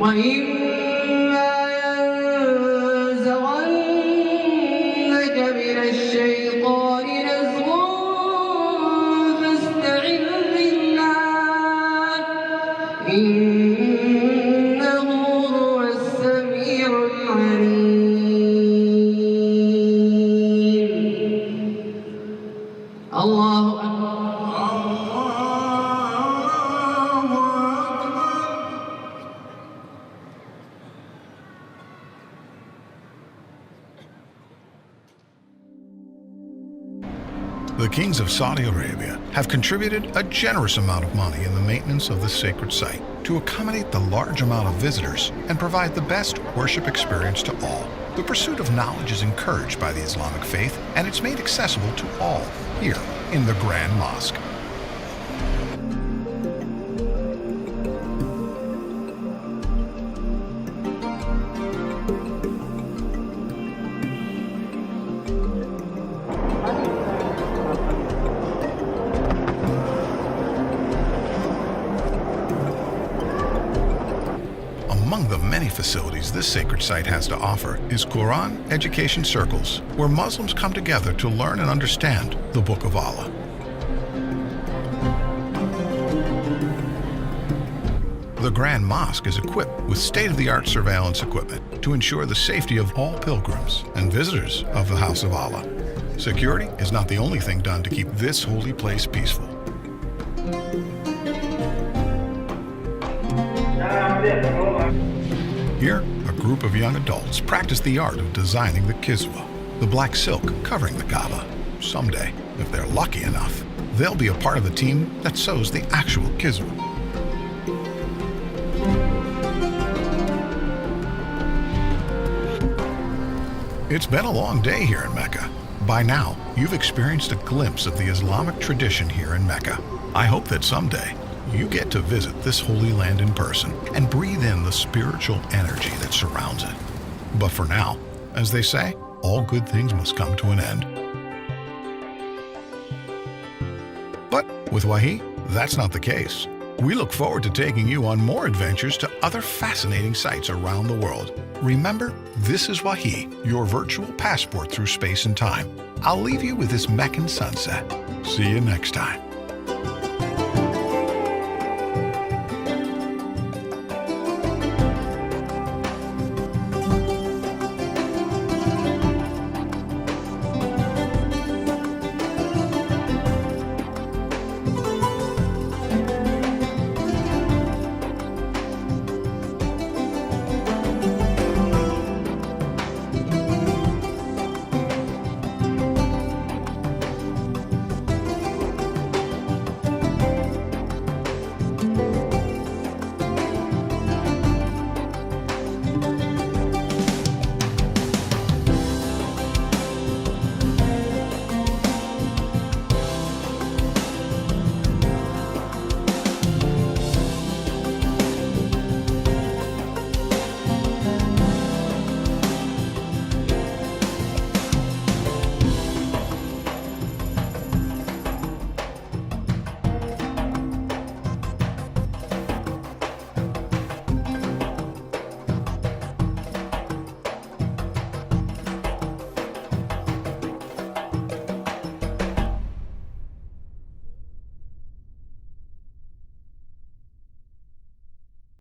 وإما ينزغنك من الشيطان نزغ فاستعذ بالله إنه هو السميع العليم. الله أكبر. The kings of Saudi Arabia have contributed a generous amount of money in the maintenance of this sacred site to accommodate the large amount of visitors and provide the best worship experience to all. The pursuit of knowledge is encouraged by the Islamic faith, and it's made accessible to all here in the Grand Mosque. Among the many facilities this sacred site has to offer is Quran education circles, where Muslims come together to learn and understand the Book of Allah. The Grand Mosque is equipped with state-of-the-art surveillance equipment to ensure the safety of all pilgrims and visitors of the House of Allah. Security is not the only thing done to keep this holy place peaceful. Here, a group of young adults practice the art of designing the kiswa, the black silk covering the Kaaba. Someday, if they're lucky enough, they'll be a part of the team that sews the actual kiswa. It's been a long day here in Mecca. By now, you've experienced a glimpse of the Islamic tradition here in Mecca. I hope that someday you get to visit this holy land in person and breathe in the spiritual energy that surrounds it. But for now, as they say, all good things must come to an end. But with Wahi, that's not the case. We look forward to taking you on more adventures to other fascinating sites around the world. Remember, this is Wahi, your virtual passport through space and time. I'll leave you with this Meccan sunset. See you next time.